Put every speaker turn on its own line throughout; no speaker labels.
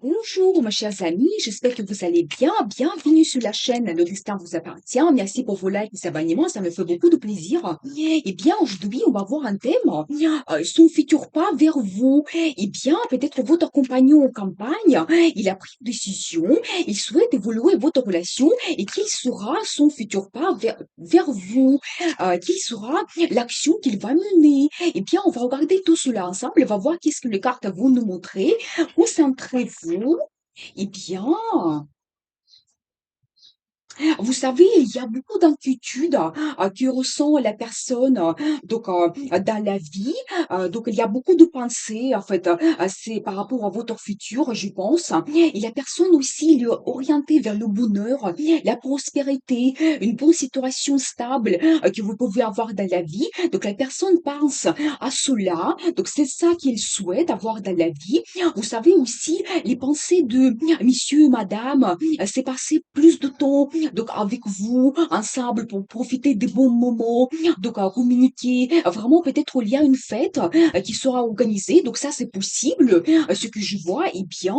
Bonjour, mes chers amis, j'espère que vous allez bien. Bienvenue sur la chaîne Le Destin vous appartient. Merci pour vos likes et vos abonnements, ça me fait beaucoup de plaisir. Eh bien, aujourd'hui, on va voir un thème, son futur pas vers vous. Eh bien, peut-être votre compagnon en campagne, il a pris une décision, il souhaite évoluer votre relation et quel sera son futur pas vers vous? Quelle sera l'action qu'il va mener? Eh bien, on va regarder tout cela ensemble et on va voir qu'est-ce que les cartes vont nous montrer. Concentrez-vous. Eh bien, vous savez, il y a beaucoup d'inquiétudes que ressent la personne dans la vie. Donc, il y a beaucoup de pensées, en fait, c'est par rapport à votre futur, je pense. Et la personne aussi, elle est orientée vers le bonheur, la prospérité, une bonne situation stable que vous pouvez avoir dans la vie. Donc, la personne pense à cela. Donc, c'est ça qu'il souhaite avoir dans la vie. Vous savez aussi, les pensées de monsieur, madame, c'est passer plus de temps donc avec vous, ensemble pour profiter des bons moments, donc à communiquer. Vraiment, peut-être il y a une fête qui sera organisée, donc ça c'est possible. Ce que je vois, eh bien,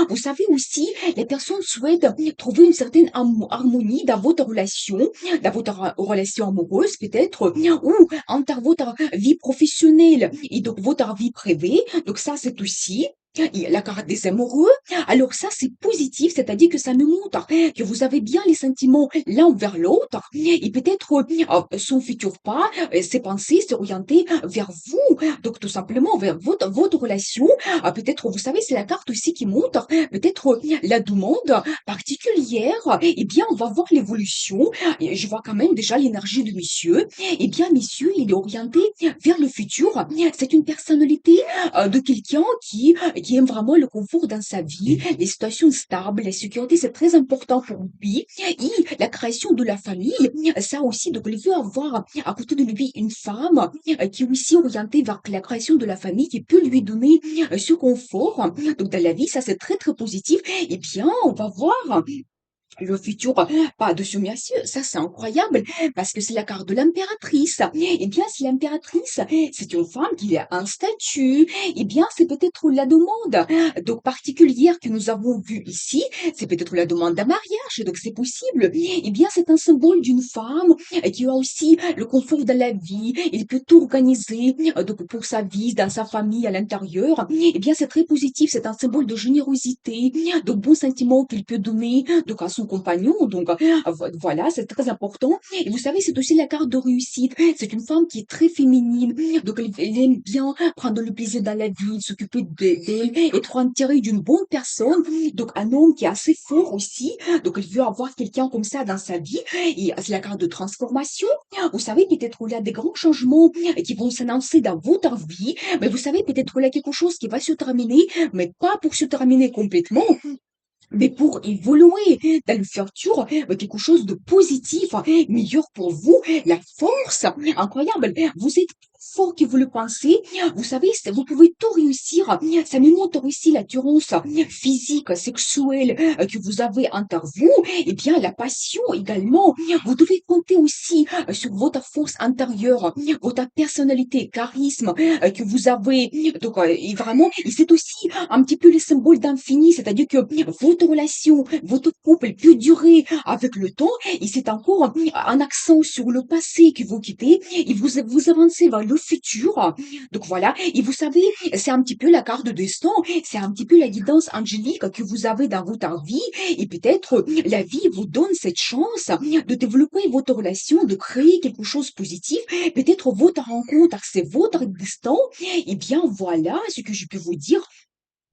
vous savez aussi, les personnes souhaitent trouver une certaine harmonie dans votre relation amoureuse peut-être, ou entre votre vie professionnelle et donc votre vie privée. Donc ça c'est aussi la carte des amoureux. Alors ça, c'est positif, c'est-à-dire que ça nous montre que vous avez bien les sentiments l'un envers l'autre et peut-être son futur pas, ses pensées s'orienter vers vous. Donc tout simplement vers votre relation. Peut-être, vous savez, c'est la carte aussi qui montre peut-être la demande particulière. Eh bien, on va voir l'évolution. Et je vois quand même déjà l'énergie de monsieur. Eh bien, monsieur, il est orienté vers le futur. C'est une personnalité de quelqu'un qui aime vraiment le confort dans sa vie, les situations stables, la sécurité, c'est très important pour lui. Et la création de la famille, ça aussi, donc il veut avoir à côté de lui une femme qui est aussi orientée vers la création de la famille, qui peut lui donner ce confort. Donc dans la vie, ça c'est très très positif. Eh bien, on va voir le futur pas de ce monsieur, ça c'est incroyable parce que c'est la carte de l'impératrice. Eh bien, si l'impératrice, c'est une femme qui a un statut, eh bien, c'est peut-être la demande donc particulière que nous avons vue ici, c'est peut-être la demande d'un mariage, donc c'est possible. Eh bien, c'est un symbole d'une femme qui a aussi le confort de la vie, il peut tout organiser donc pour sa vie, dans sa famille, à l'intérieur. Eh bien, c'est très positif, c'est un symbole de générosité, de bons sentiments qu'il peut donner donc à son compagnon. Donc voilà, c'est très important. Et vous savez, c'est aussi la carte de réussite. C'est une femme qui est très féminine, donc elle aime bien prendre le plaisir dans la vie, s'occuper d'elle, être entourée d'une bonne personne. Donc un homme qui est assez fort aussi, donc elle veut avoir quelqu'un comme ça dans sa vie. Et c'est la carte de transformation. Vous savez, peut-être il y a des grands changements qui vont s'annoncer dans votre vie, mais vous savez, peut-être il y a quelque chose qui va se terminer, mais pas pour se terminer complètement, mais pour évoluer dans le futur, quelque chose de positif, meilleur pour vous, la force, incroyable. Vous êtes plus fort que vous le pensez. Vous savez, vous pouvez tout réussir. Ça nous montre aussi l'assurance physique, sexuelle que vous avez envers vous. Et bien, la passion également. Vous devez compter aussi sur votre force intérieure, votre personnalité, charisme que vous avez. Donc, et vraiment, et c'est aussi un petit peu le symbole d'infini, c'est-à-dire que votre relation, votre couple peut durer avec le temps et c'est encore un accent sur le passé que vous quittez et vous avancez vers le futur. Donc voilà, et vous savez, c'est un petit peu la carte de destin, c'est un petit peu la guidance angélique que vous avez dans votre vie et peut-être la vie vous donne cette chance de développer votre relation, de créer quelque chose de positif. Peut-être votre rencontre, c'est votre destin. Eh bien voilà ce que je peux vous dire.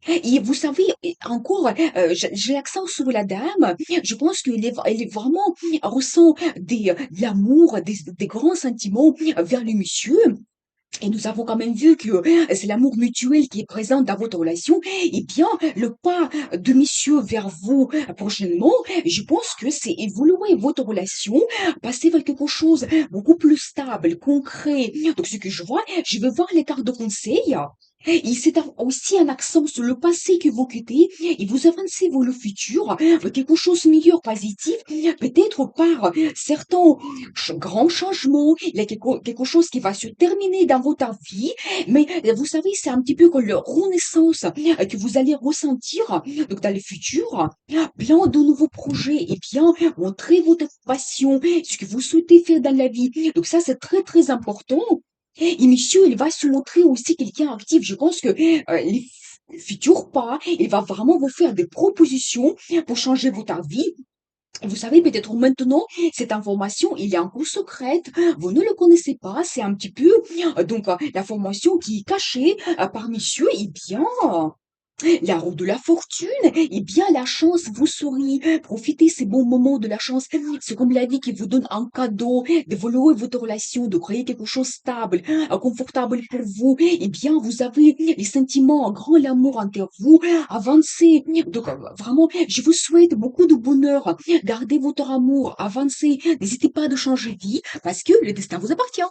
Et vous savez, et encore, j'ai l'accent sur la dame. Je pense elle est vraiment, elle ressent de l'amour, des grands sentiments vers le monsieur. Et nous avons quand même vu que c'est l'amour mutuel qui est présent dans votre relation. Eh bien, le pas de monsieur vers vous prochainement, je pense que c'est évoluer votre relation, passer vers quelque chose beaucoup plus stable, concret. Donc, ce que je vois, je veux voir les cartes de conseil. Et c'est aussi un accent sur le passé que vous quittez et vous avancez vers le futur, quelque chose de meilleur, positif, peut-être par certains grands changements, il y a quelque chose qui va se terminer dans votre vie, mais vous savez, c'est un petit peu comme la renaissance que vous allez ressentir donc dans le futur, plein de nouveaux projets et bien montrer votre passion, ce que vous souhaitez faire dans la vie. Donc ça, c'est très très important. Et monsieur, il va se montrer aussi quelqu'un actif. Je pense que les futurs pas, il va vraiment vous faire des propositions pour changer votre vie. Vous savez, peut-être maintenant, cette information, il est encore secrète, vous ne le connaissez pas, c'est un petit peu, donc, l'information qui est cachée par monsieur, eh bien, la roue de la fortune, eh bien, la chance vous sourit. Profitez ces bons moments de la chance. C'est comme la vie qui vous donne un cadeau, d'évoluer votre relation, de créer quelque chose de stable, confortable pour vous. Eh bien, vous avez les sentiments, un grand amour entre vous. Avancez. Donc, vraiment, je vous souhaite beaucoup de bonheur. Gardez votre amour, avancez. N'hésitez pas à changer de vie parce que le destin vous appartient.